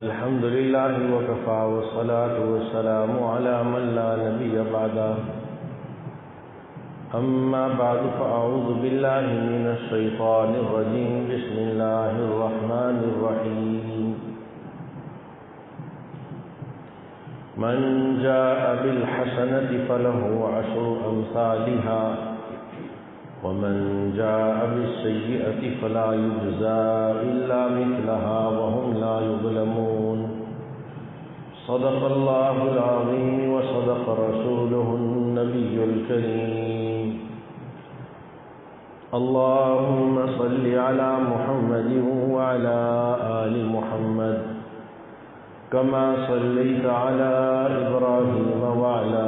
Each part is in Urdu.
الحمد لله وكفى والصلاة والسلام على من لا نبي بعده أما بعد فأعوذ بالله من الشيطان الرجيم بسم الله الرحمن الرحيم من جاء بالحسنة فله عشر أمثالها ومن جاء بالسيئة فلا يجزى إلا مثلها وهم لا يظلمون صدق الله العظيم وصدق رسوله النبي الكريم اللهم صل على محمد وعلى آل محمد كما صليت على إبراهيم وعلى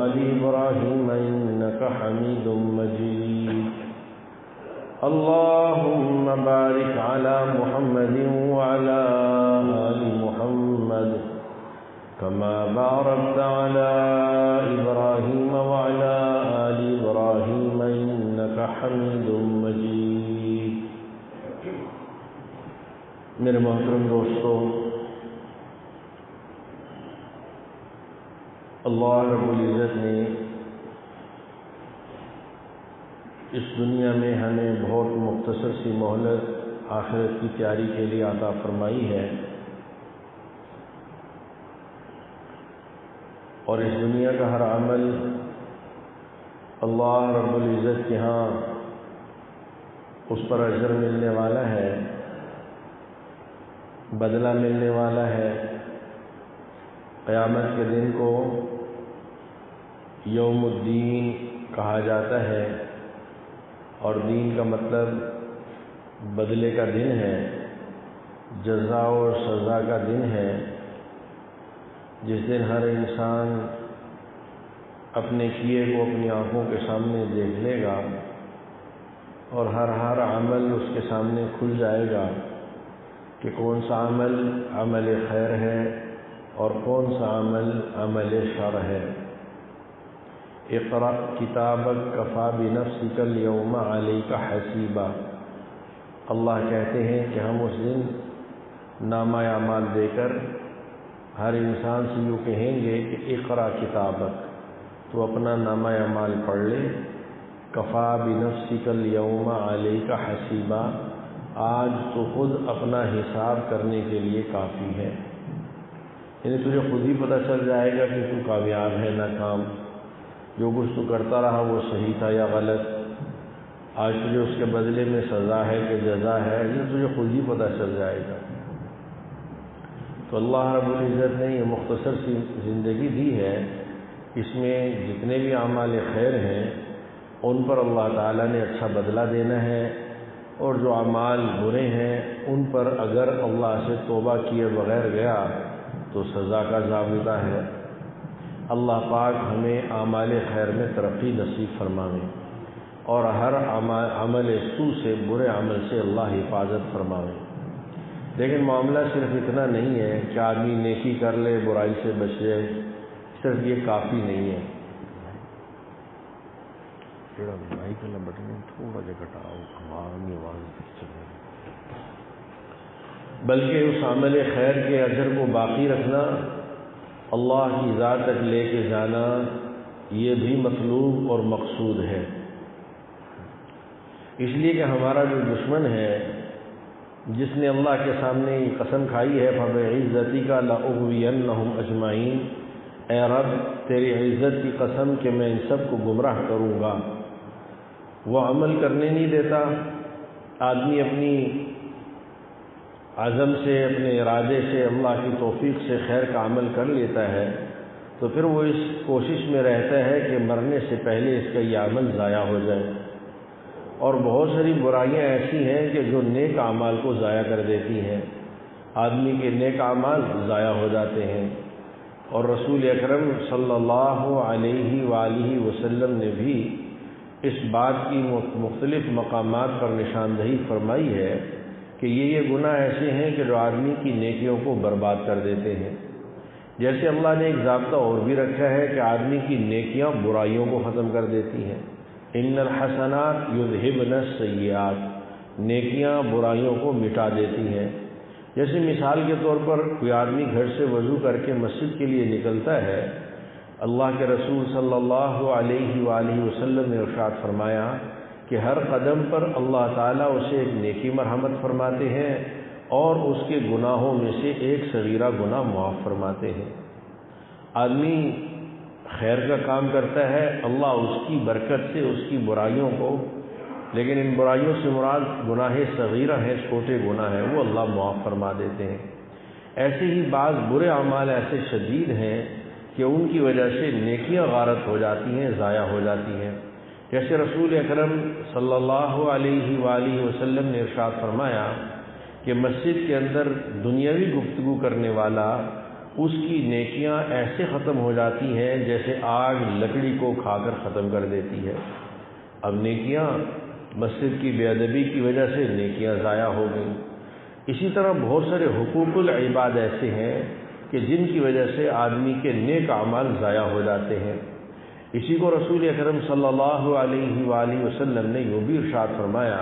آل إبراهيم إنك حميد مجيد اللهم بارك على محمد وعلى آل محمد كما باركت على إبراهيم وعلى آل إبراهيم إنك حميد مجيد میرے محترم دوستو، اللہ رب العزت نے اس دنیا میں ہمیں بہت مختصر سی مہلت آخرت کی تیاری کے لیے عطا فرمائی ہے، اور اس دنیا کا ہر عمل اللہ رب العزت کے ہاں اس پر اجر ملنے والا ہے، بدلہ ملنے والا ہے۔ قیامت کے دن کو یوم الدین کہا جاتا ہے، اور دین کا مطلب بدلے کا دن ہے، جزا اور سزا کا دن ہے، جس دن ہر انسان اپنے کیے کو اپنی آنکھوں کے سامنے دیکھ لے گا، اور ہر عمل اس کے سامنے کھل جائے گا کہ کون سا عمل عمل خیر ہے اور کون سا عمل عمل شر ہے۔ اقرأ کتابک کفی بنفسک اليوم علیک حسیبا، اللہ کہتے ہیں کہ ہم اس دن نامہ اعمال دے کر ہر انسان سے یوں کہیں گے کہ اقرأ کتابک، تو اپنا نامہ اعمال پڑھ لے، کفی بنفسک اليوم علیک حسیبا، آج تو خود اپنا حساب کرنے کے لیے کافی ہے، یعنی تجھے خود ہی پتہ چل جائے گا کہ تو کامیاب ہے ناکام، جو کچھ تو کرتا رہا وہ صحیح تھا یا غلط، آج تجھے اس کے بدلے میں سزا ہے کہ جزا ہے، یہ تجھے خود ہی پتہ چل جائے گا۔ تو اللہ رب العزت نے یہ مختصر سی زندگی دی ہے، اس میں جتنے بھی اعمال خیر ہیں ان پر اللہ تعالیٰ نے اچھا بدلہ دینا ہے، اور جو اعمال برے ہیں ان پر اگر اللہ سے توبہ کیے بغیر گیا تو سزا کا ضابطہ ہے۔ اللہ پاک ہمیں اعمال خیر میں ترقی نصیب فرمائے، اور ہر عمل سو سے، برے عمل سے اللہ حفاظت فرمائے۔ لیکن معاملہ صرف اتنا نہیں ہے کہ آدمی نیکی کر لے، برائی سے بچ جائے، صرف یہ کافی نہیں ہے۔ بلکہ اس عمل خیر کے اجر کو باقی رکھنا، اللہ کی ذات تک لے کے جانا، یہ بھی مطلوب اور مقصود ہے۔ اس لیے کہ ہمارا جو دشمن ہے، جس نے اللہ کے سامنے یہ قسم کھائی ہے فَبِعِزَّتِكَ لَأُغْوِيَنَّهُمْ أَجْمَعِينَ، اے رب تیری عزت کی قسم کہ میں ان سب کو گمراہ کروں گا، وہ عمل کرنے نہیں دیتا۔ آدمی اپنی عزم سے، اپنے ارادے سے، اللہ کی توفیق سے خیر کا عمل کر لیتا ہے، تو پھر وہ اس کوشش میں رہتا ہے کہ مرنے سے پہلے اس کا یہ عمل ضائع ہو جائے۔ اور بہت ساری برائیاں ایسی ہیں کہ جو نیک اعمال کو ضائع کر دیتی ہیں، آدمی کے نیک اعمال ضائع ہو جاتے ہیں۔ اور رسول اکرم صلی اللہ علیہ وآلہ وسلم نے بھی اس بات کی مختلف مقامات پر نشاندہی فرمائی ہے کہ یہ گناہ ایسے ہیں کہ جو آدمی کی نیکیوں کو برباد کر دیتے ہیں۔ جیسے اللہ نے ایک ضابطہ اور بھی رکھا ہے کہ آدمی کی نیکیاں برائیوں کو ختم کر دیتی ہیں۔ ان الحسنات یذہبن السیئات، نیکیاں برائیوں کو مٹا دیتی ہیں۔ جیسے مثال کے طور پر کوئی آدمی گھر سے وضو کر کے مسجد کے لیے نکلتا ہے، اللہ کے رسول صلی اللہ علیہ وآلہ وسلم نے ارشاد فرمایا کہ ہر قدم پر اللہ تعالیٰ اسے ایک نیکی مرحمت فرماتے ہیں اور اس کے گناہوں میں سے ایک صغیرہ گناہ معاف فرماتے ہیں۔ آدمی خیر کا کام کرتا ہے، اللہ اس کی برکت سے اس کی برائیوں کو، لیکن ان برائیوں سے مراد گناہ صغیرہ ہیں، چھوٹے گناہ ہیں، وہ اللہ معاف فرما دیتے ہیں۔ ایسے ہی بعض برے اعمال ایسے شدید ہیں کہ ان کی وجہ سے نیکیاں غارت ہو جاتی ہیں، ضائع ہو جاتی ہیں۔ جیسے رسول اکرم صلی اللہ علیہ وآلہ وسلم نے ارشاد فرمایا کہ مسجد کے اندر دنیاوی گفتگو کرنے والا، اس کی نیکیاں ایسے ختم ہو جاتی ہیں جیسے آگ لکڑی کو کھا کر ختم کر دیتی ہے۔ اب نیکیاں مسجد کی بے ادبی کی وجہ سے نیکیاں ضائع ہو گئیں۔ اسی طرح بہت سارے حقوق العباد ایسے ہیں کہ جن کی وجہ سے آدمی کے نیک اعمال ضائع ہو جاتے ہیں۔ اسی کو رسول اکرم صلی اللہ علیہ وآلہ وسلم نے یوں بھی ارشاد فرمایا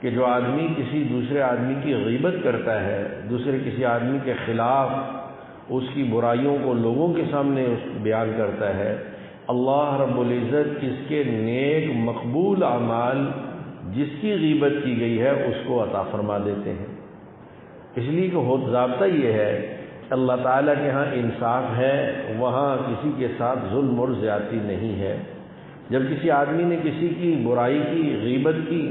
کہ جو آدمی کسی دوسرے آدمی کی غیبت کرتا ہے، دوسرے کسی آدمی کے خلاف اس کی برائیوں کو لوگوں کے سامنے بیان کرتا ہے، اللہ رب العزت اس کے نیک مقبول اعمال جس کی غیبت کی گئی ہے اس کو عطا فرما دیتے ہیں۔ اس لیے کہ ضابطہ یہ ہے، اللہ تعالیٰ کے ہاں انصاف ہے، وہاں کسی کے ساتھ ظلم اور زیادتی نہیں ہے۔ جب کسی آدمی نے کسی کی برائی کی، غیبت کی،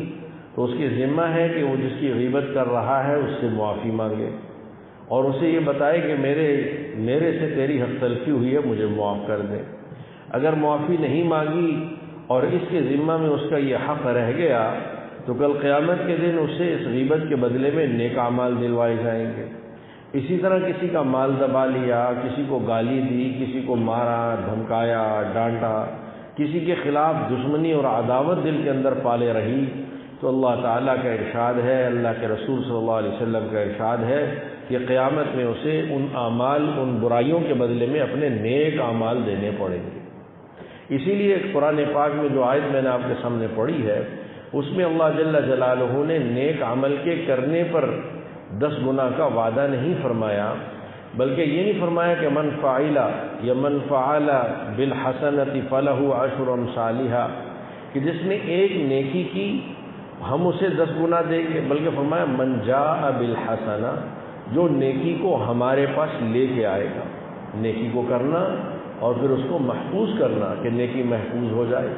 تو اس کی ذمہ ہے کہ وہ جس کی غیبت کر رہا ہے اس سے معافی مانگے اور اسے یہ بتائے کہ میرے سے تیری حق تلفی ہوئی ہے، مجھے معاف کر دے۔ اگر معافی نہیں مانگی اور اس کے ذمہ میں اس کا یہ حق رہ گیا تو کل قیامت کے دن اسے اس غیبت کے بدلے میں نیک اعمال دلوائے جائیں گے۔ اسی طرح کسی کا مال دبا لیا، کسی کو گالی دی، کسی کو مارا، دھمکایا، ڈانٹا، کسی کے خلاف دشمنی اور عداوت دل کے اندر پالے رہی، تو اللہ تعالیٰ کا ارشاد ہے، اللہ کے رسول صلی اللہ علیہ وسلم کا ارشاد ہے کہ قیامت میں اسے ان اعمال، ان برائیوں کے بدلے میں اپنے نیک اعمال دینے پڑیں گے۔ اسی لیے قرآن پاک میں جو آیت میں نے آپ کے سامنے پڑھی ہے، اس میں اللہ جل جلالہ نے نیک عمل کے کرنے پر 10 گنا کا وعدہ نہیں فرمایا، بلکہ یہ نہیں فرمایا کہ من فعل یا من فعل بالحسنۃ فلہ عشر امثالھا، کہ جس نے ایک نیکی کی ہم اسے 10 گنا دیں گے، بلکہ فرمایا من جاء بالحسنہ، جو نیکی کو ہمارے پاس لے کے آئے گا۔ نیکی کو کرنا اور پھر اس کو محفوظ کرنا کہ نیکی محفوظ ہو جائے۔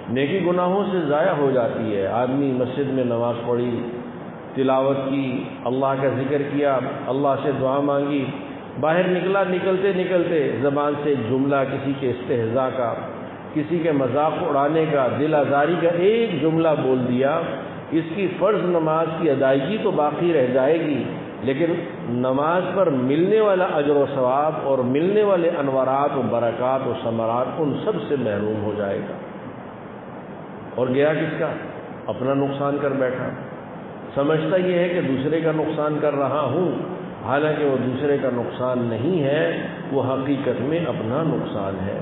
نیکی گناہوں سے ضائع ہو جاتی ہے۔ آدمی مسجد میں نماز پڑھی، تلاوت کی، اللہ کا ذکر کیا، اللہ سے دعا مانگی، باہر نکلا، نکلتے نکلتے زبان سے ایک جملہ کسی کے استہزاء کا، کسی کے مذاق اڑانے کا، دل آزاری کا ایک جملہ بول دیا، اس کی فرض نماز کی ادائیگی تو باقی رہ جائے گی، لیکن نماز پر ملنے والا اجر و ثواب اور ملنے والے انوارات و برکات و ثمرات ان سب سے محروم ہو جائے گا۔ اور گیا کس کا؟ اپنا نقصان کر بیٹھا۔ سمجھتا یہ ہے کہ دوسرے کا نقصان کر رہا ہوں، حالانکہ وہ دوسرے کا نقصان نہیں ہے، وہ حقیقت میں اپنا نقصان ہے۔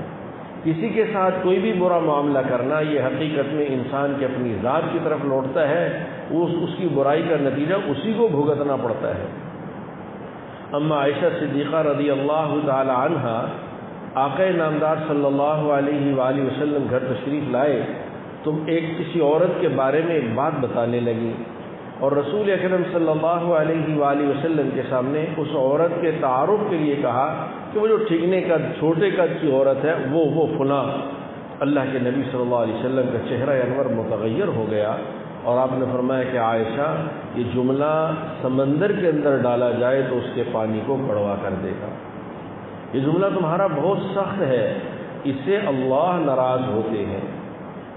کسی کے ساتھ کوئی بھی برا معاملہ کرنا یہ حقیقت میں انسان کی اپنی ذات کی طرف لوٹتا ہے، اس کی برائی کا نتیجہ اسی کو بھگتنا پڑتا ہے۔ اما عائشہ صدیقہ رضی اللہ تعالی عنہا آقا نامدار صلی اللہ علیہ وآلہ وسلم گھر تشریف لائے تو کسی عورت کے بارے میں ایک بات بتانے لگی، اور رسول اکرم صلی اللہ علیہ وآلہ وسلم کے سامنے اس عورت کے تعارف کے لیے کہا کہ وہ جو ٹھیکنے کا چھوٹے قد کی عورت ہے وہ فلاں۔ اللہ کے نبی صلی اللہ علیہ وسلم کا چہرہ انور متغیر ہو گیا اور آپ نے فرمایا کہ عائشہ، یہ جملہ سمندر کے اندر ڈالا جائے تو اس کے پانی کو کڑوا کر دے گا۔ یہ جملہ تمہارا بہت سخت ہے، اس سے اللہ ناراض ہوتے ہیں۔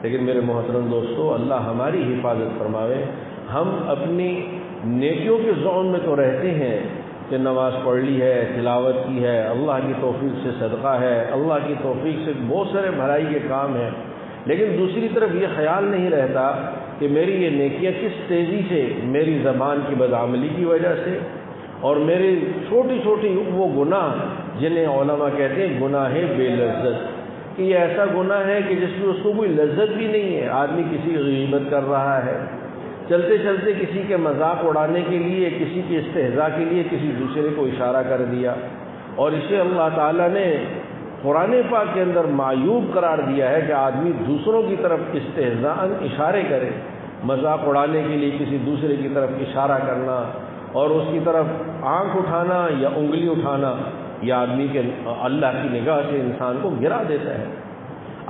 لیکن میرے محترم دوستو، اللہ ہماری حفاظت فرماوے۔ ہم اپنی نیکیوں کے ذون میں تو رہتے ہیں کہ نماز پڑھ لی ہے، تلاوت کی ہے، اللہ کی توفیق سے صدقہ ہے، اللہ کی توفیق سے بہت سارے بھلائی کے کام ہیں، لیکن دوسری طرف یہ خیال نہیں رہتا کہ میری یہ نیکیاں کس تیزی سے میری زبان کی بدعملی کی وجہ سے اور میری چھوٹی چھوٹی وہ گناہ جنہیں علماء کہتے ہیں گناہ بے لذت، کہ یہ ایسا گناہ ہے کہ جس میں اس کو کوئی لذت بھی نہیں ہے۔ آدمی کسی غیبت کر رہا ہے، چلتے چلتے کسی کے مذاق اڑانے کے لیے، کسی کے استہزاء کے لیے کسی دوسرے کو اشارہ کر دیا، اور اسے اللہ تعالیٰ نے قرآن پاک کے اندر معیوب قرار دیا ہے کہ آدمی دوسروں کی طرف استہزاءً اشارے کرے۔ مذاق اڑانے کے لیے کسی دوسرے کی طرف اشارہ کرنا اور اس کی طرف آنکھ اٹھانا یا انگلی اٹھانا، یہ آدمی کے اللہ کی نگاہ سے انسان کو گرا دیتا ہے۔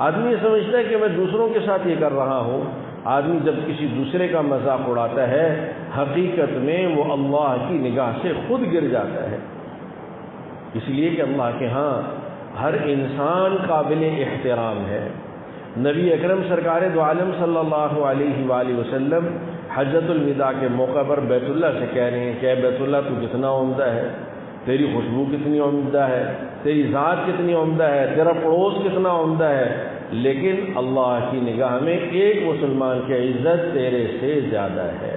آدمی یہ سمجھتا ہے کہ میں دوسروں کے ساتھ یہ کر رہا ہوں۔ آدمی جب کسی دوسرے کا مذاق اڑاتا ہے، حقیقت میں وہ اللہ کی نگاہ سے خود گر جاتا ہے، اس لیے کہ اللہ کے ہاں ہر انسان قابل احترام ہے۔ نبی اکرم سرکار دو عالم صلی اللہ علیہ وآلہ وسلم حجۃ الوداع کے موقع پر بیت اللہ سے کہہ رہے ہیں کہ اے بیت اللہ تو کتنا عمدہ ہے، تیری خوشبو کتنی عمدہ ہے، تیری ذات کتنی عمدہ ہے، تیرا پڑوس کتنا عمدہ ہے، لیکن اللہ کی نگاہ میں ایک مسلمان کی عزت تیرے سے زیادہ ہے۔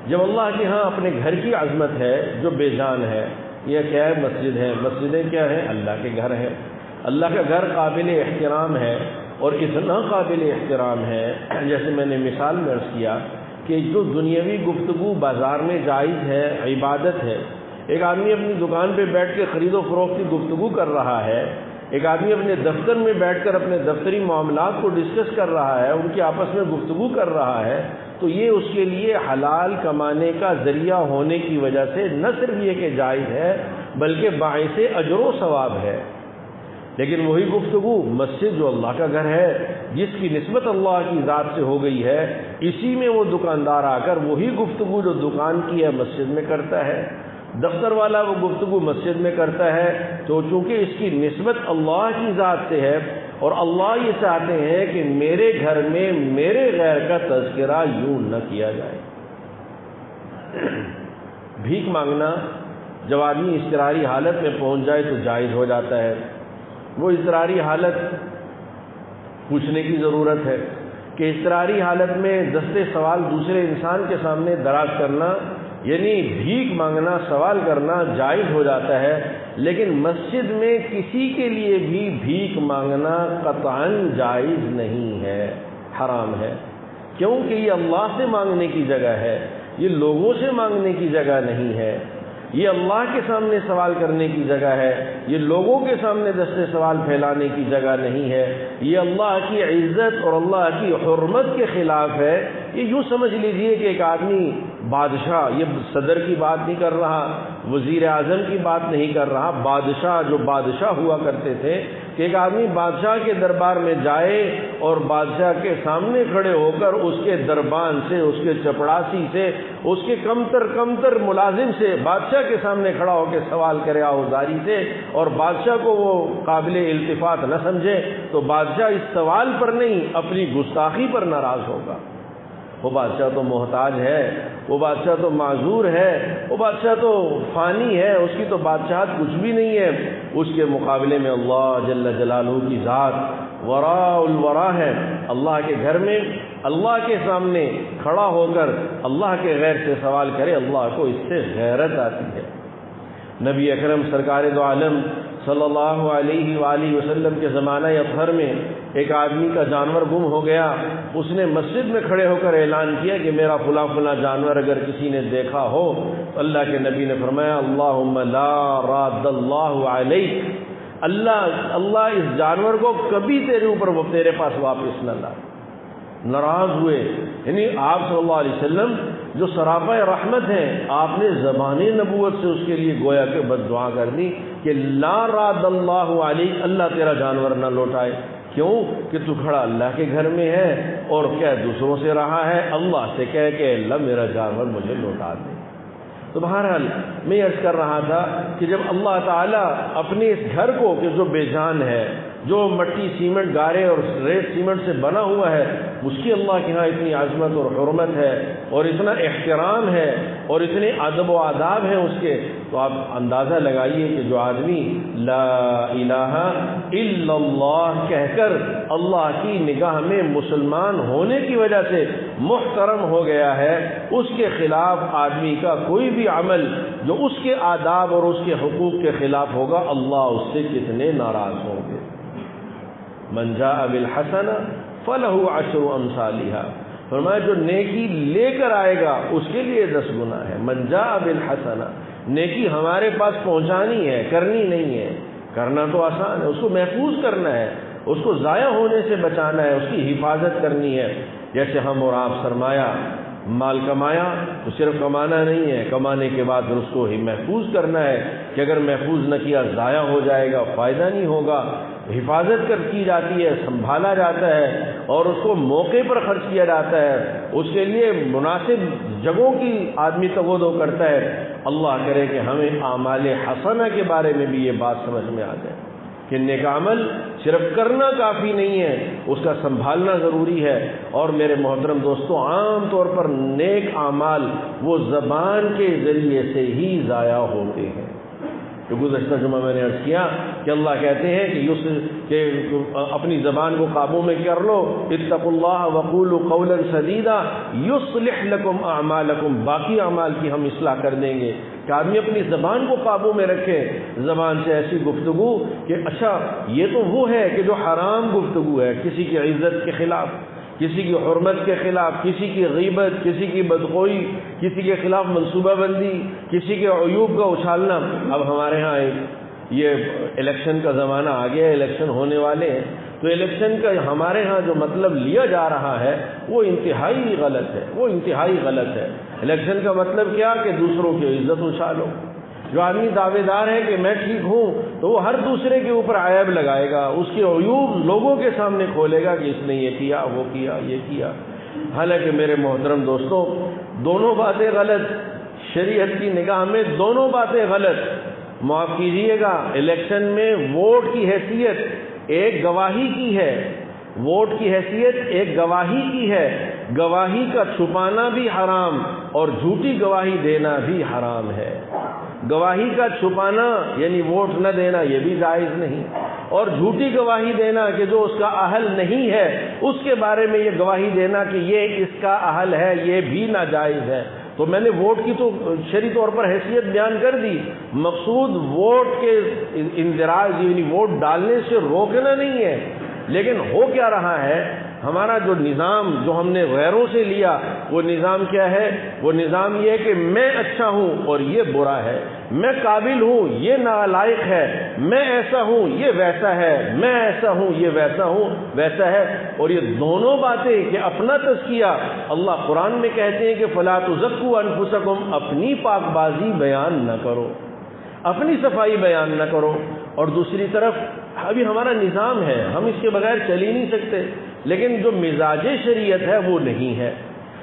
جب اللہ کے ہاں اپنے گھر کی عظمت ہے جو بے جان ہے، یہ کیا ہے؟ مسجد ہے۔ مسجدیں کیا ہیں؟ اللہ کے گھر ہیں۔ اللہ کا گھر قابل احترام ہے، اور اتنا قابل احترام ہے جیسے میں نے مثال میں عرض کیا کہ جو دنیاوی گفتگو بازار میں جائز ہے، عبادت ہے، ایک آدمی اپنی دکان پہ بیٹھ کے خرید و فروخت کی گفتگو کر رہا ہے، ایک آدمی اپنے دفتر میں بیٹھ کر اپنے دفتری معاملات کو ڈسکس کر رہا ہے، ان کی آپس میں گفتگو کر رہا ہے، تو یہ اس کے لیے حلال کمانے کا ذریعہ ہونے کی وجہ سے نہ صرف یہ کہ جائز ہے بلکہ باعث اجر و ثواب ہے۔ لیکن وہی گفتگو مسجد جو اللہ کا گھر ہے، جس کی نسبت اللہ کی ذات سے ہو گئی ہے، اسی میں وہ دکاندار آ کر وہی گفتگو جو دکان کی ہے مسجد میں کرتا ہے، دفتر والا وہ گفتگو مسجد میں کرتا ہے، تو چونکہ اس کی نسبت اللہ کی ذات سے ہے اور اللہ یہ چاہتے ہیں کہ میرے گھر میں میرے غیر کا تذکرہ یوں نہ کیا جائے۔ بھیک مانگنا جب آدمی اضطراری حالت میں پہنچ جائے تو جائز ہو جاتا ہے۔ وہ اضطراری حالت پوچھنے کی ضرورت ہے کہ اضطراری حالت میں دستے سوال دوسرے انسان کے سامنے دراز کرنا، یعنی بھیک مانگنا، سوال کرنا جائز ہو جاتا ہے، لیکن مسجد میں کسی کے لیے بھی بھیک مانگنا قطعاً جائز نہیں ہے، حرام ہے، کیونکہ یہ اللہ سے مانگنے کی جگہ ہے، یہ لوگوں سے مانگنے کی جگہ نہیں ہے، یہ اللہ کے سامنے سوال کرنے کی جگہ ہے، یہ لوگوں کے سامنے دستے سوال پھیلانے کی جگہ نہیں ہے، یہ اللہ کی عزت اور اللہ کی حرمت کے خلاف ہے۔ یہ یوں سمجھ لیجئے کہ ایک آدمی بادشاہ، یہ صدر کی بات نہیں کر رہا، وزیر اعظم کی بات نہیں کر رہا، بادشاہ جو بادشاہ ہوا کرتے تھے، کہ ایک آدمی بادشاہ کے دربار میں جائے اور بادشاہ کے سامنے کھڑے ہو کر اس کے دربان سے، اس کے چپڑاسی سے، اس کے کمتر ملازم سے بادشاہ کے سامنے کھڑا ہو کے سوال کرے آوزاری سے، اور بادشاہ کو وہ قابل التفات نہ سمجھے، تو بادشاہ اس سوال پر نہیں اپنی گستاخی پر ناراض ہوگا۔ وہ بادشاہ تو محتاج ہے، وہ بادشاہ تو معذور ہے، وہ بادشاہ تو فانی ہے، اس کی تو بادشاہت کچھ بھی نہیں ہے، اس کے مقابلے میں اللہ جل جلالہ کی ذات وراء الورا ہے۔ اللہ کے گھر میں اللہ کے سامنے کھڑا ہو کر اللہ کے غیر سے سوال کرے، اللہ کو اس سے غیرت آتی ہے۔ نبی اکرم سرکار دو عالم صلی اللہ علیہ وآلہ وسلم کے زمانہ اطہر میں ایک آدمی کا جانور گم ہو گیا، اس نے مسجد میں کھڑے ہو کر اعلان کیا کہ میرا فلاں جانور اگر کسی نے دیکھا ہو، تو اللہ کے نبی نے فرمایا اللہم لا راد اللہ علیک، اللہ اس جانور کو کبھی تیرے پاس واپس نہ لا۔ ناراض ہوئے، یعنی آپ صلی اللہ علیہ وسلم جو سراپا رحمت ہیں، آپ نے زبان نبوت سے اس کے لیے گویا کہ بد دعا کر دی کہ لا راد اللہ علیک، اللہ تیرا جانور نہ لوٹائے۔ کیوں؟ کہ تو کھڑا اللہ کے گھر میں ہے اور کیا دوسروں سے رہا ہے، اللہ سے کہہ کہ اللہ میرا جانور مجھے لوٹا دے۔ تو بہرحال میں عرض کر رہا تھا کہ جب اللہ تعالیٰ اپنے اس گھر کو کہ جو بے جان ہے، جو مٹی سیمنٹ گارے اور ریت سیمنٹ سے بنا ہوا ہے، اس کی اللہ کے ہاں اتنی عظمت اور حرمت ہے اور اتنا احترام ہے اور اتنے ادب و آداب ہیں اس کے، تو آپ اندازہ لگائیے کہ جو آدمی لا الہ الا اللہ کہہ کر اللہ کی نگاہ میں مسلمان ہونے کی وجہ سے محترم ہو گیا ہے، اس کے خلاف آدمی کا کوئی بھی عمل جو اس کے آداب اور اس کے حقوق کے خلاف ہوگا، اللہ اس سے کتنے ناراض ہوں گے۔ من جاء بالحسنہ فلہ عشر امثالھا، فرمایا جو نیکی لے کر آئے گا اس کے لیے 10 گنا ہے. من جاء بالحسنہ، نیکی ہمارے پاس پہنچانی ہے، کرنی نہیں ہے. کرنا تو آسان ہے، اس کو محفوظ کرنا ہے، اس کو ضائع ہونے سے بچانا ہے، اس کی حفاظت کرنی ہے. جیسے ہم اور آپ سرمایہ مال کمایا تو صرف کمانا نہیں ہے، کمانے کے بعد پھر اس کو ہی محفوظ کرنا ہے کہ اگر محفوظ نہ کیا ضائع ہو جائے گا، فائدہ نہیں ہوگا. حفاظت کی جاتی ہے، سنبھالا جاتا ہے اور اس کو موقع پر خرچ کیا جاتا ہے. اس کے لیے مناسب جگہوں کی آدمی تغوّدو کرتا ہے. اللہ کرے کہ ہمیں اعمال حسنہ کے بارے میں بھی یہ بات سمجھ میں آ جائے کہ نیک عمل صرف کرنا کافی نہیں ہے، اس کا سنبھالنا ضروری ہے. اور میرے محترم دوستو، عام طور پر نیک اعمال وہ زبان کے ذریعے سے ہی ضائع ہوتے ہیں. جو گزشتہ جمعہ میں نے عرض کیا کہ اللہ کہتے ہیں کہ اپنی زبان کو قابو میں کر لو. اتقوا اللہ وقولوا قولا سدیدا یصلح لکم اعمالکم. باقی اعمال کی ہم اصلاح کر دیں گے کہ آدمی اپنی زبان کو قابو میں رکھے. زبان سے ایسی گفتگو کہ اچھا یہ تو وہ ہے کہ جو حرام گفتگو ہے، کسی کی عزت کے خلاف، کسی کی حرمت کے خلاف، کسی کی غیبت، کسی کی بدخوئی، کسی کے خلاف منصوبہ بندی، کسی کے عیوب کا اچھالنا. اب ہمارے ہاں یہ الیکشن کا زمانہ آ گیا، الیکشن ہونے والے ہیں، تو الیکشن کا ہمارے ہاں جو مطلب لیا جا رہا ہے وہ انتہائی غلط ہے، وہ انتہائی غلط ہے. الیکشن کا مطلب کیا کہ دوسروں کی عزت اچھالو. جو آدمی دعوے دار ہے کہ میں ٹھیک ہوں تو وہ ہر دوسرے کے اوپر عیب لگائے گا، اس کے عیوب لوگوں کے سامنے کھولے گا کہ اس نے یہ کیا، وہ کیا، یہ کیا. حالانکہ میرے محترم دوستوں، دونوں باتیں غلط. شریعت کی نگاہ میں دونوں باتیں غلط. معاف کیجئے گا، الیکشن میں ووٹ کی حیثیت ایک گواہی کی ہے، ووٹ کی حیثیت ایک گواہی کی ہے. گواہی کا چھپانا بھی حرام اور جھوٹی گواہی دینا بھی حرام ہے. گواہی کا چھپانا یعنی ووٹ نہ دینا یہ بھی جائز نہیں، اور جھوٹی گواہی دینا کہ جو اس کا اہل نہیں ہے اس کے بارے میں یہ گواہی دینا کہ یہ اس کا اہل ہے یہ بھی ناجائز ہے. تو میں نے ووٹ کی تو شرعی طور پر حیثیت بیان کر دی. مقصود ووٹ کے اندراج یعنی ووٹ ڈالنے سے روکنا نہیں ہے. لیکن ہو کیا رہا ہے، ہمارا جو نظام جو ہم نے غیروں سے لیا وہ نظام کیا ہے؟ وہ نظام یہ ہے کہ میں اچھا ہوں اور یہ برا ہے، میں قابل ہوں یہ نالائق ہے، میں ایسا ہوں یہ ویسا ہے، میں ایسا ہوں یہ ویسا ہے. اور یہ دونوں باتیں کہ اپنا تزکیہ، اللہ قرآن میں کہتے ہیں کہ فلا تزکوا انفسکم، اپنی پاک بازی بیان نہ کرو، اپنی صفائی بیان نہ کرو. اور دوسری طرف ابھی ہمارا نظام ہے، ہم اس کے بغیر چل ہی نہیں سکتے، لیکن جو مزاج شریعت ہے وہ نہیں ہے.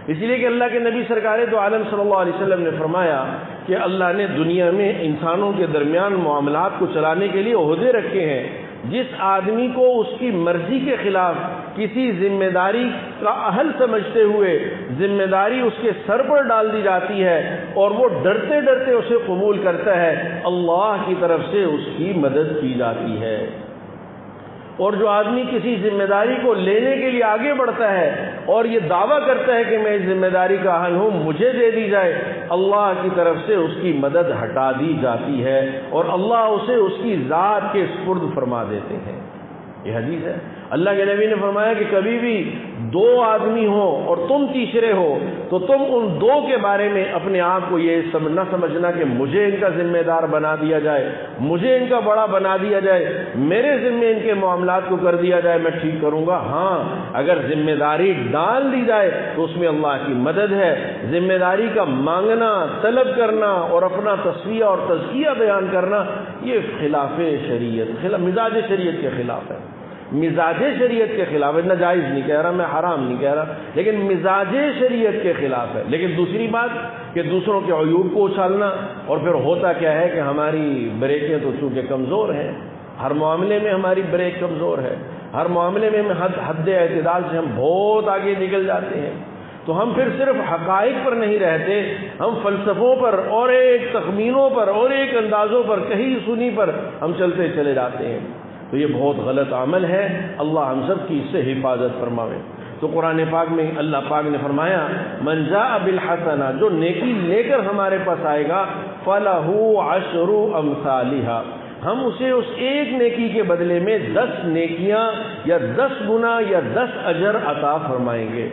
اس لیے کہ اللہ کے نبی سرکار دو عالم صلی اللہ علیہ وسلم نے فرمایا کہ اللہ نے دنیا میں انسانوں کے درمیان معاملات کو چلانے کے لیے عہدے رکھے ہیں. جس آدمی کو اس کی مرضی کے خلاف کسی ذمہ داری کا اہل سمجھتے ہوئے ذمہ داری اس کے سر پر ڈال دی جاتی ہے اور وہ ڈرتے ڈرتے اسے قبول کرتا ہے، اللہ کی طرف سے اس کی مدد کی جاتی ہے. اور جو آدمی کسی ذمہ داری کو لینے کے لیے آگے بڑھتا ہے اور یہ دعویٰ کرتا ہے کہ میں اس ذمہ داری کا اہل ہوں، مجھے دے دی جائے، اللہ کی طرف سے اس کی مدد ہٹا دی جاتی ہے اور اللہ اسے اس کی ذات کے سپرد فرما دیتے ہیں. یہ حدیث ہے. اللہ کے نبی نے فرمایا کہ کبھی بھی دو آدمی ہوں اور تم تیسرے ہو تو تم ان دو کے بارے میں اپنے آپ کو یہ نہ سمجھنا کہ مجھے ان کا ذمہ دار بنا دیا جائے، مجھے ان کا بڑا بنا دیا جائے، میرے ذمے ان کے معاملات کو کر دیا جائے، میں ٹھیک کروں گا. ہاں، اگر ذمہ داری ڈال دی جائے تو اس میں اللہ کی مدد ہے. ذمہ داری کا مانگنا، طلب کرنا اور اپنا تصفیہ اور تزکیہ بیان کرنا یہ خلاف شریعت، مزاج شریعت کے خلاف ہے. مزاج شریعت کے خلاف ہے. ناجائز نہیں کہہ رہا میں، حرام نہیں کہہ رہا، لیکن مزاج شریعت کے خلاف ہے. لیکن دوسری بات کہ دوسروں کے عیوب کو اچھالنا. اور پھر ہوتا کیا ہے کہ ہماری بریکیں تو چونکہ کمزور ہیں، ہر معاملے میں ہماری بریک کمزور ہے، ہر معاملے میں حد اعتدال سے ہم بہت آگے نکل جاتے ہیں. تو ہم پھر صرف حقائق پر نہیں رہتے، ہم فلسفوں پر اور ایک تخمینوں پر اور ایک اندازوں پر کہیں سنی پر ہم چلتے چلے جاتے ہیں. تو یہ بہت غلط عمل ہے. اللہ ہم سب کی اس سے حفاظت فرماوے. تو قرآن پاک میں اللہ پاک نے فرمایا من جاء بالحسنہ، جو نیکی لے کر ہمارے پاس آئے گا فَلَهُ عَشْرُ أَمْثَالِهَا، ہم اسے اس ایک نیکی کے بدلے میں 10 نیکیاں یا 10 گنا یا 10 اجر عطا فرمائیں گے.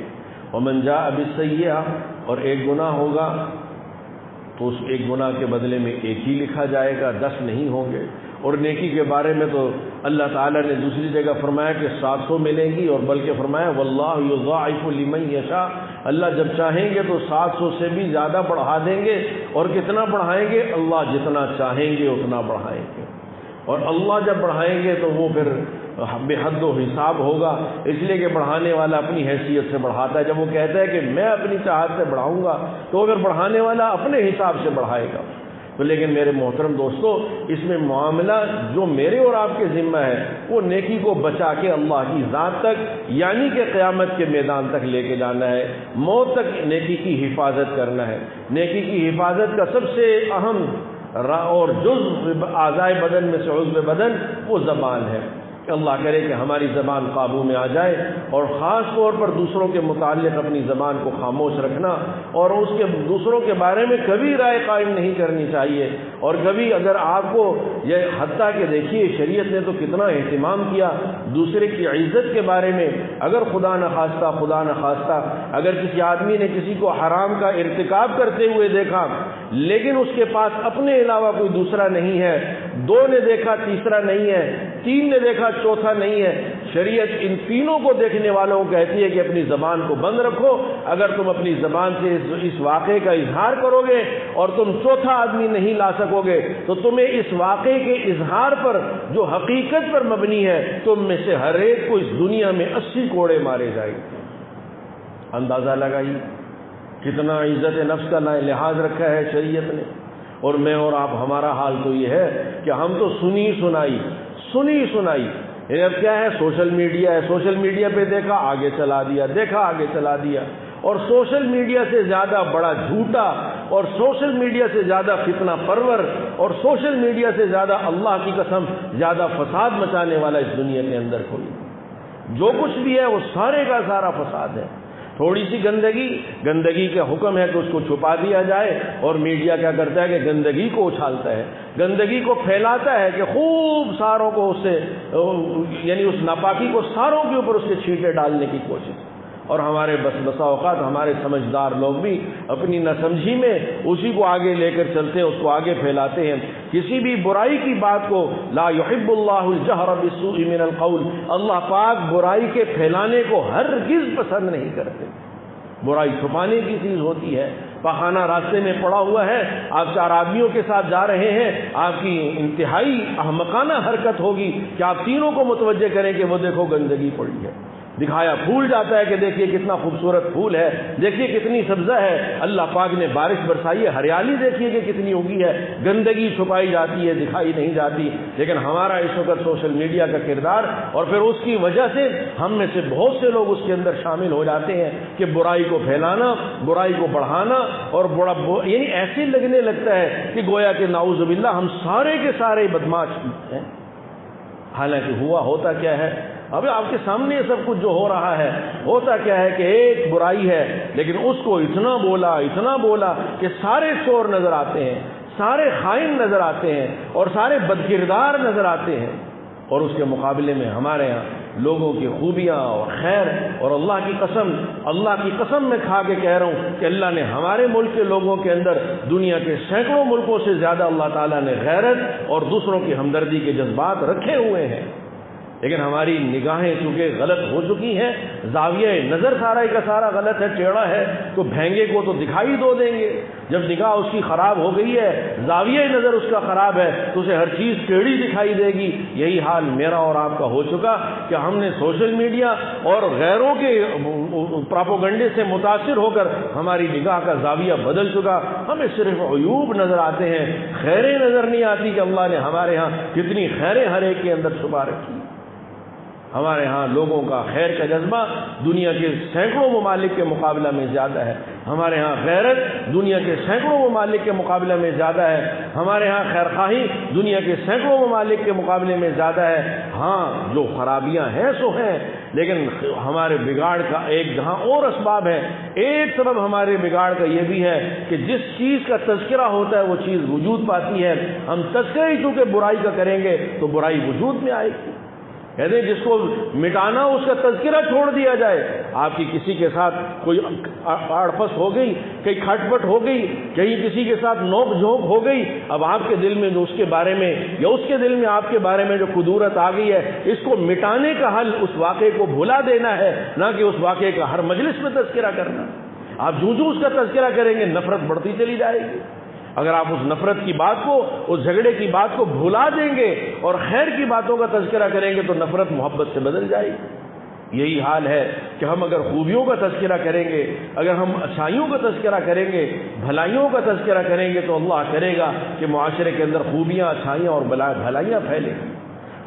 ومن جاء بالسیئہ، اور ایک گناہ ہوگا تو اس ایک گناہ کے بدلے میں ایک ہی لکھا جائے گا، 10 نہیں ہوں گے۔ اور نیکی کے بارے میں تو اللہ تعالیٰ نے دوسری جگہ فرمایا کہ 700 ملیں گی، اور بلکہ فرمایا واللہ یضاعف لمن یشاء، اللہ جب چاہیں گے تو 700 سے بھی زیادہ بڑھا دیں گے۔ اور کتنا بڑھائیں گے؟ اللہ جتنا چاہیں گے اتنا بڑھائیں گے، اور اللہ جب بڑھائیں گے تو وہ پھر بے حد و حساب ہوگا، اس لیے کہ بڑھانے والا اپنی حیثیت سے بڑھاتا ہے۔ جب وہ کہتا ہے کہ میں اپنی چاہت سے بڑھاؤں گا تو اگر بڑھانے والا اپنے حساب سے بڑھائے گا تو لیکن میرے محترم دوستو، اس میں معاملہ جو میرے اور آپ کے ذمہ ہے وہ نیکی کو بچا کے اللہ کی ذات تک، یعنی کہ قیامت کے میدان تک لے کے جانا ہے، موت تک نیکی کی حفاظت کرنا ہے۔ نیکی کی حفاظت کا سب سے اہم اور جزء اعضائے بدن میں سے عضو بدن وہ زبان ہے۔ کہ اللہ کرے کہ ہماری زبان قابو میں آ جائے، اور خاص طور پر دوسروں کے متعلق اپنی زبان کو خاموش رکھنا، اور اس کے دوسروں کے بارے میں کبھی رائے قائم نہیں کرنی چاہیے۔ اور کبھی اگر آپ کو یہ حتیٰ کہ دیکھیے شریعت نے تو کتنا اہتمام کیا دوسرے کی عزت کے بارے میں، اگر خدا نخواستہ اگر کسی آدمی نے کسی کو حرام کا ارتکاب کرتے ہوئے دیکھا لیکن اس کے پاس اپنے علاوہ کوئی دوسرا نہیں ہے، 2 نے دیکھا تیسرا نہیں ہے، 3 نے دیکھا چوتھا نہیں ہے، شریعت ان تینوں کو دیکھنے والوں کو کہتی ہے کہ اپنی زبان کو بند رکھو۔ اگر تم اپنی زبان سے اس واقعے کا اظہار کرو گے اور تم چوتھا آدمی نہیں لا سکو گے تو تمہیں اس واقعے کے اظہار پر جو حقیقت پر مبنی ہے تم میں سے ہر ایک کو اس دنیا میں 80 کوڑے مارے جائیں گے۔ اندازہ لگائیے کتنا عزت نفس کا لحاظ رکھا ہے شریعت نے۔ اور میں اور آپ ہمارا حال تو یہ ہے کہ ہم تو سنی سنائی اب کیا ہے، سوشل میڈیا ہے، سوشل میڈیا پہ دیکھا آگے چلا دیا، اور سوشل میڈیا سے زیادہ بڑا جھوٹا، اور سوشل میڈیا سے زیادہ فتنہ پرور، اور سوشل میڈیا سے زیادہ اللہ کی قسم زیادہ فساد مچانے والا اس دنیا کے اندر کوئی، جو کچھ بھی ہے وہ سارے کا سارا فساد ہے۔ تھوڑی سی گندگی کا حکم ہے کہ اس کو چھپا دیا جائے، اور میڈیا کیا کرتا ہے کہ گندگی کو اچھالتا ہے، گندگی کو پھیلاتا ہے کہ خوب ساروں کو اس سے یعنی اس ناپاکی کو ساروں کے اوپر اس کے چھینٹے ڈالنے کی کوشش۔ اور ہمارے بسا اوقات ہمارے سمجھدار لوگ بھی اپنی ناسمجھی میں اسی کو آگے لے کر چلتے ہیں، اس کو آگے پھیلاتے ہیں۔ کسی بھی برائی کی بات کو لا يحب اللہ الجہر بالسوء من القول، اللہ پاک برائی کے پھیلانے کو ہرگز پسند نہیں کرتے۔ برائی چھپانے کی چیز ہوتی ہے۔ پخانہ راستے میں پڑا ہوا ہے، آپ 4 آدمیوں کے ساتھ جا رہے ہیں، آپ کی انتہائی احمقانہ حرکت ہوگی کہ آپ تینوں کو متوجہ کریں کہ وہ دیکھو گندگی پڑی ہے، دکھایا پھول جاتا ہے کہ دیکھیے کتنا خوبصورت پھول ہے، دیکھیے کتنی سبزہ ہے، اللہ پاک نے بارش برسائی ہے، ہریالی دیکھیے کہ کتنی ہوگی ہے، گندگی چھپائی جاتی ہے، دکھائی نہیں جاتی۔ لیکن ہمارا اس وقت سوشل میڈیا کا کردار، اور پھر اس کی وجہ سے ہم میں سے بہت سے لوگ اس کے اندر شامل ہو جاتے ہیں کہ برائی کو پھیلانا، برائی کو بڑھانا، اور یعنی ایسے لگنے لگتا ہے کہ گویا کہ نعوذ باللہ ہم سارے کے سارے بدماش ہیں۔ حالانکہ ہوتا کیا ہے، ابھی آپ کے سامنے یہ سب کچھ جو ہو رہا ہے، ہوتا کیا ہے کہ ایک برائی ہے لیکن اس کو اتنا بولا کہ سارے چور نظر آتے ہیں، سارے خائن نظر آتے ہیں، اور سارے بدکردار نظر آتے ہیں، اور اس کے مقابلے میں ہمارے ہاں لوگوں کی خوبیاں اور خیر، اور اللہ کی قسم میں کھا کے کہہ رہا ہوں کہ اللہ نے ہمارے ملک کے لوگوں کے اندر دنیا کے سینکڑوں ملکوں سے زیادہ اللہ تعالیٰ نے غیرت اور دوسروں کی ہمدردی کے جذبات رکھے ہوئے ہیں۔ لیکن ہماری نگاہیں چونکہ غلط ہو چکی ہیں، زاویہ نظر سارا کا سارا غلط ہے، ٹیڑھا ہے، تو بھینگے کو تو دکھائی دو دیں گے۔ جب نگاہ اس کی خراب ہو گئی ہے، زاویہ نظر اس کا خراب ہے، تو اسے ہر چیز ٹیڑھی دکھائی دے گی۔ یہی حال میرا اور آپ کا ہو چکا کہ ہم نے سوشل میڈیا اور غیروں کے پراپوگنڈے سے متاثر ہو کر ہماری نگاہ کا زاویہ بدل چکا۔ ہمیں صرف عیوب نظر آتے ہیں، خیریں نظر نہیں آتی کہ اللہ نے ہمارے ہاں کتنی خیریں ہر ایک کے اندر چھپا رکھی۔ ہمارے ہاں لوگوں کا خیر کا جذبہ دنیا کے سینکڑوں ممالک کے مقابلہ میں زیادہ ہے، ہمارے ہاں غیرت دنیا کے سینکڑوں ممالک کے مقابلہ میں زیادہ ہے، ہمارے ہاں خیرخواہی دنیا کے سینکڑوں ممالک کے مقابلے میں زیادہ ہے۔ ہاں جو خرابیاں ہیں سو ہیں، لیکن ہمارے بگاڑ کا ایک جہاں اور اسباب ہے۔ ایک سبب ہمارے بگاڑ کا یہ بھی ہے کہ جس چیز کا تذکرہ ہوتا ہے وہ چیز وجود پاتی ہے، ہم تذکرہ ہی چونکہ برائی کا کریں گے تو برائی وجود میں آئے گی۔ کہتے ہیں جس کو مٹانا اس کا تذکرہ چھوڑ دیا جائے. آپ کی کسی کے ساتھ کوئی آڑپس ہو گئی, کہیں کھٹ پٹ ہو گئی, کہیں کسی کے ساتھ نوک جھونک ہو گئی, اب آپ کے دل میں جو اس کے بارے میں یا اس کے دل میں آپ کے بارے میں جو کدورت آ گئی ہے, اس کو مٹانے کا حل اس واقعے کو بھلا دینا ہے, نہ کہ اس واقعے کا ہر مجلس میں تذکرہ کرنا. آپ جو اس کا تذکرہ کریں گے نفرت بڑھتی چلی جائے گی. اگر آپ اس نفرت کی بات کو, اس جھگڑے کی بات کو بھلا دیں گے اور خیر کی باتوں کا تذکرہ کریں گے تو نفرت محبت سے بدل جائے گی. یہی حال ہے کہ ہم اگر خوبیوں کا تذکرہ کریں گے, اگر ہم اچھائیوں کا تذکرہ کریں گے, بھلائیوں کا تذکرہ کریں گے تو اللہ کرے گا کہ معاشرے کے اندر خوبیاں, اچھائیاں اور بھلائیاں پھیلیں.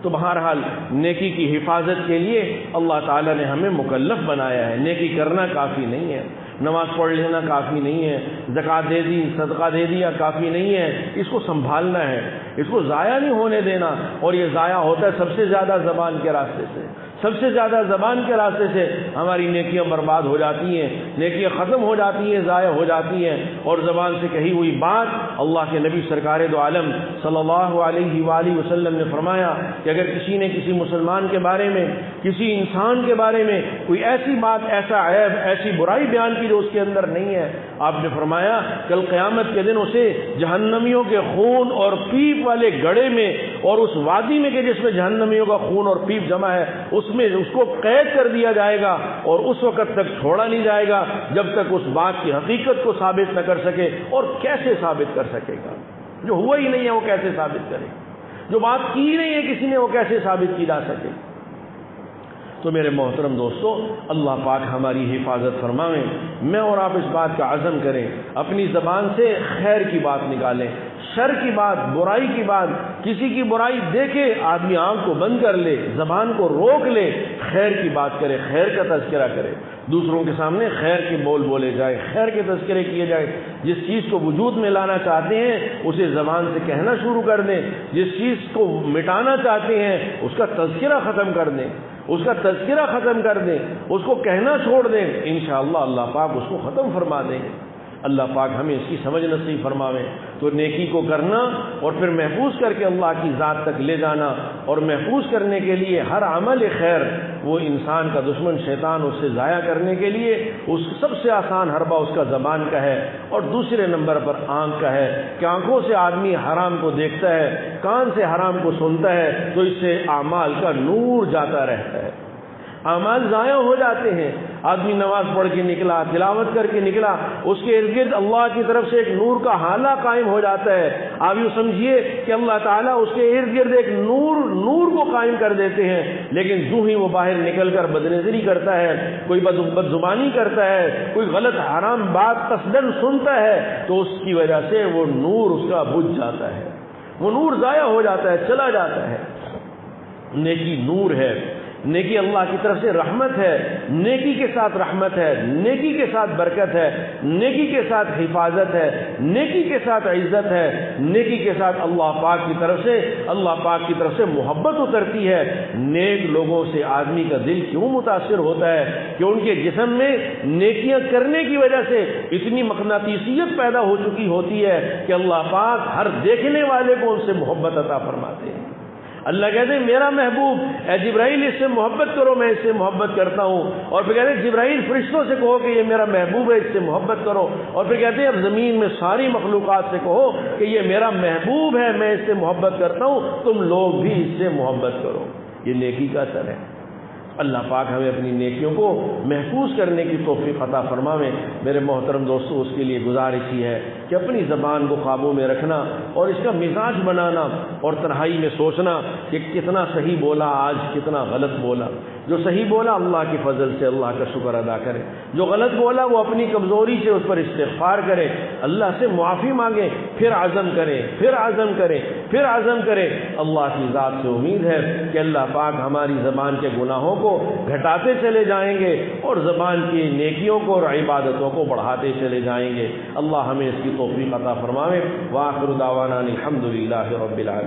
تو بہرحال نیکی کی حفاظت کے لیے اللہ تعالیٰ نے ہمیں مکلف بنایا ہے. نیکی کرنا کافی نہیں ہے, نماز پڑھ لینا کافی نہیں ہے, زکوٰۃ دے دی, صدقہ دے دیا کافی نہیں ہے. اس کو سنبھالنا ہے, اس کو ضائع نہیں ہونے دینا. اور یہ ضائع ہوتا ہے سب سے زیادہ زبان کے راستے سے. سب سے زیادہ زبان کے راستے سے ہماری نیکیاں برباد ہو جاتی ہیں, نیکیاں ختم ہو جاتی ہیں, ضائع ہو جاتی ہیں. اور زبان سے کہی ہوئی بات, اللہ کے نبی سرکار دو عالم صلی اللہ علیہ وآلہ وسلم نے فرمایا کہ اگر کسی نے کسی مسلمان کے بارے میں, کسی انسان کے بارے میں کوئی ایسی بات, ایسا عیب, ایسی برائی بیان کی جو اس کے اندر نہیں ہے, آپ نے فرمایا کل قیامت کے دن اسے جہنمیوں کے خون اور پیپ والے گڑھے میں, اور اس وادی میں کہ جس میں جہنمیوں کا خون اور پیپ جمع ہے, اس میں اس کو قید کر دیا جائے گا اور اس وقت تک چھوڑا نہیں جائے گا جب تک اس بات کی حقیقت کو ثابت نہ کر سکے. اور کیسے ثابت کر سکے گا؟ جو ہوا ہی نہیں ہے وہ کیسے ثابت کرے؟ جو بات کی نہیں ہے کسی نے وہ کیسے ثابت کی جا سکے؟ تو میرے محترم دوستو, اللہ پاک ہماری حفاظت فرمائیں. میں اور آپ اس بات کا عزم کریں, اپنی زبان سے خیر کی بات نکالیں, شر کی بات, برائی کی بات. کسی کی برائی دیکھے آدمی آنکھ کو بند کر لے, زبان کو روک لے, خیر کی بات کرے, خیر کا تذکرہ کرے. دوسروں کے سامنے خیر کے بول بولے جائے, خیر کے تذکرے کیے جائے. جس چیز کو وجود میں لانا چاہتے ہیں اسے زبان سے کہنا شروع کر دیں. جس چیز کو مٹانا چاہتے ہیں اس کا تذکرہ ختم کر دیں, اس کا تذکرہ ختم کر دیں, اس کو کہنا چھوڑ دیں. انشاءاللہ اللہ پاک اس کو ختم فرما دیں گے. اللہ پاک ہمیں اس کی سمجھ نصیب فرماوے. تو نیکی کو کرنا اور پھر محفوظ کر کے اللہ کی ذات تک لے جانا, اور محفوظ کرنے کے لیے ہر عمل خیر وہ انسان کا دشمن شیطان اس سے ضائع کرنے کے لیے اس سب سے آسان حربہ اس کا زبان کا ہے, اور دوسرے نمبر پر آنکھ کا ہے کہ آنکھوں سے آدمی حرام کو دیکھتا ہے, کان سے حرام کو سنتا ہے, تو اس سے اعمال کا نور جاتا رہتا ہے, اعمال ضائع ہو جاتے ہیں. آدمی نماز پڑھ کے نکلا, تلاوت کر کے نکلا, اس کے ارد گرد اللہ کی طرف سے ایک نور کا حالہ قائم ہو جاتا ہے. آپ یوں سمجھیے کہ اللہ تعالیٰ اس کے ارد گرد ایک نور کو قائم کر دیتے ہیں. لیکن جو ہی وہ باہر نکل کر بدنظری کرتا ہے, کوئی بد زبانی کرتا ہے, کوئی غلط حرام بات قصدن سنتا ہے, تو اس کی وجہ سے وہ نور اس کا بجھ جاتا ہے, وہ نور ضائع ہو جاتا ہے, چلا جاتا ہے. نیکی نور ہے, نیکی اللہ کی طرف سے رحمت ہے, نیکی کے ساتھ رحمت ہے, نیکی کے ساتھ برکت ہے, نیکی کے ساتھ حفاظت ہے, نیکی کے ساتھ عزت ہے, نیکی کے ساتھ اللہ پاک کی طرف سے محبت اترتی ہے. نیک لوگوں سے آدمی کا دل کیوں متاثر ہوتا ہے کہ ان کے جسم میں نیکیاں کرنے کی وجہ سے اتنی مقناطیسیت پیدا ہو چکی ہوتی ہے کہ اللہ پاک ہر دیکھنے والے کو ان سے محبت عطا فرماتے ہیں. اللہ کہتے ہیں میرا محبوب اے جبرائیل اس سے محبت کرو, میں اس سے محبت کرتا ہوں. اور پھر کہتے ہیں جبرائیل فرشتوں سے کہو کہ یہ میرا محبوب ہے, اس سے محبت کرو. اور پھر کہتے ہیں اب زمین میں ساری مخلوقات سے کہو کہ یہ میرا محبوب ہے, میں اس سے محبت کرتا ہوں, تم لوگ بھی اس سے محبت کرو. یہ نیکی کا اثر ہے. اللہ پاک ہمیں اپنی نیکیوں کو محفوظ کرنے کی توفیق عطا فرماوے. میرے محترم دوستو, اس کے لیے گزارش ہی ہے کہ اپنی زبان کو قابو میں رکھنا اور اس کا مزاج بنانا, اور تنہائی میں سوچنا کہ کتنا صحیح بولا, آج کتنا غلط بولا. جو صحیح بولا اللہ کی فضل سے اللہ کا شکر ادا کرے, جو غلط بولا وہ اپنی کمزوری سے اس پر استغفار کرے, اللہ سے معافی مانگے, پھر عزم کرے, پھر عزم کرے, پھر عزم کرے. اللہ کی ذات سے امید ہے کہ اللہ پاک ہماری زبان کے گناہوں کو گھٹاتے چلے جائیں گے اور زبان کی نیکیوں کو اور عبادتوں کو بڑھاتے چلے جائیں گے. اللہ ہمیں اس کی توفیق عطا فرمائے. وآخر دعوانا الحمد للہ رب العالمین.